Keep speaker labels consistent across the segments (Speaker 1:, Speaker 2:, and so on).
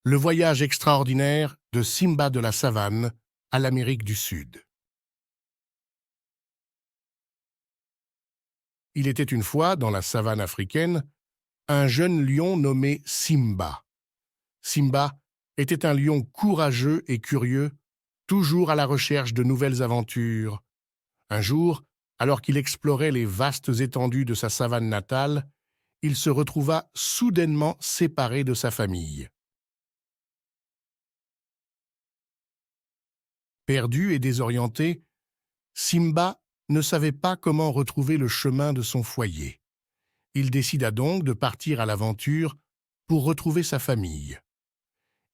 Speaker 1: Le voyage extraordinaire de Simba de la savane à l'Amérique du Sud. Il était une fois, dans la savane africaine, un jeune lion nommé Simba. Simba était un lion courageux et curieux, toujours à la recherche de nouvelles aventures. Un jour, alors qu'il explorait les vastes étendues de sa savane natale, il se retrouva soudainement séparé de sa famille. Perdu et désorienté, Simba ne savait pas comment retrouver le chemin de son foyer. Il décida donc de partir à l'aventure pour retrouver sa famille.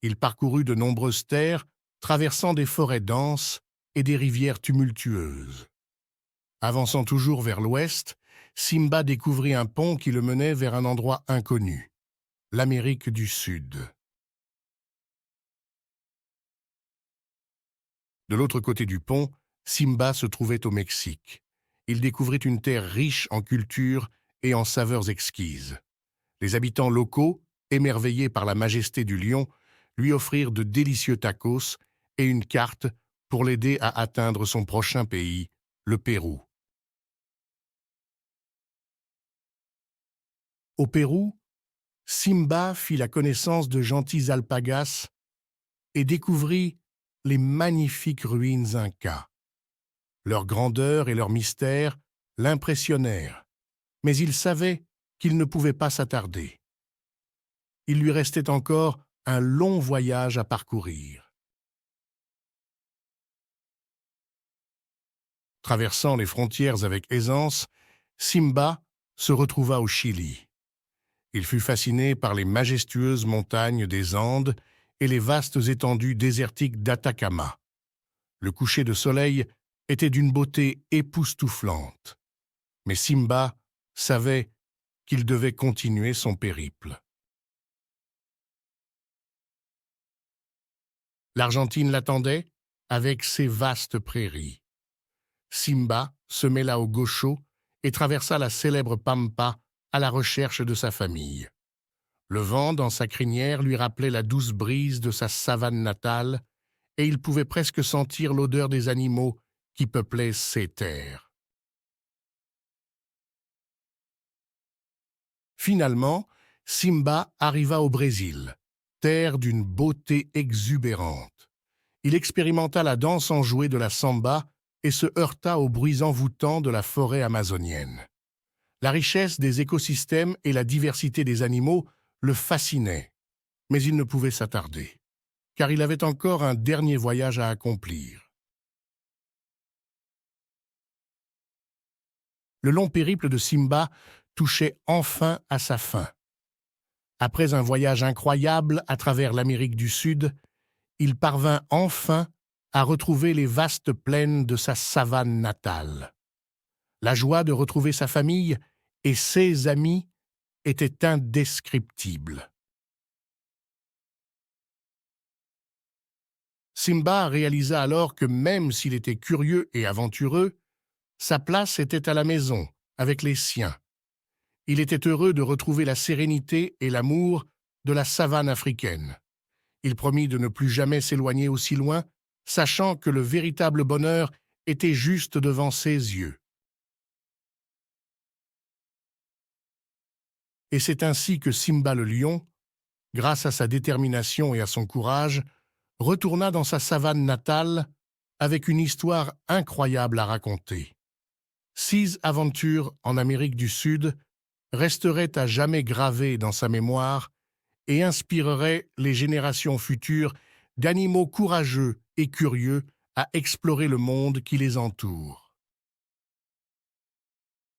Speaker 1: Il parcourut de nombreuses terres, traversant des forêts denses et des rivières tumultueuses. Avançant toujours vers l'ouest, Simba découvrit un pont qui le menait vers un endroit inconnu, l'Amérique du Sud. De l'autre côté du pont, Simba se trouvait au Mexique. Il découvrit une terre riche en culture et en saveurs exquises. Les habitants locaux, émerveillés par la majesté du lion, lui offrirent de délicieux tacos et une carte pour l'aider à atteindre son prochain pays, le Pérou. Au Pérou, Simba fit la connaissance de gentils alpagas et découvrit les magnifiques ruines incas. Leur grandeur et leur mystère l'impressionnèrent, mais il savait qu'il ne pouvait pas s'attarder. Il lui restait encore un long voyage à parcourir. Traversant les frontières avec aisance, Simba se retrouva au Chili. Il fut fasciné par les majestueuses montagnes des Andes et les vastes étendues désertiques d'Atacama. Le coucher de soleil était d'une beauté époustouflante. Mais Simba savait qu'il devait continuer son périple. L'Argentine l'attendait avec ses vastes prairies. Simba se mêla au gaucho et traversa la célèbre Pampa à la recherche de sa famille. Le vent dans sa crinière lui rappelait la douce brise de sa savane natale et il pouvait presque sentir l'odeur des animaux qui peuplaient ces terres. Finalement, Simba arriva au Brésil, terre d'une beauté exubérante. Il expérimenta la danse enjouée de la samba et se heurta aux bruits envoûtants de la forêt amazonienne. La richesse des écosystèmes et la diversité des animaux le fascinaient, mais il ne pouvait s'attarder, car il avait encore un dernier voyage à accomplir. Le long périple de Simba touchait enfin à sa fin. Après un voyage incroyable à travers l'Amérique du Sud, il parvint enfin à retrouver les vastes plaines de sa savane natale. La joie de retrouver sa famille et ses amis était indescriptible. Simba réalisa alors que même s'il était curieux et aventureux, sa place était à la maison, avec les siens. Il était heureux de retrouver la sérénité et l'amour de la savane africaine. Il promit de ne plus jamais s'éloigner aussi loin, sachant que le véritable bonheur était juste devant ses yeux. Et c'est ainsi que Simba le lion, grâce à sa détermination et à son courage, retourna dans sa savane natale avec une histoire incroyable à raconter. 6 aventures en Amérique du Sud resteraient à jamais gravées dans sa mémoire et inspireraient les générations futures d'animaux courageux et curieux à explorer le monde qui les entoure.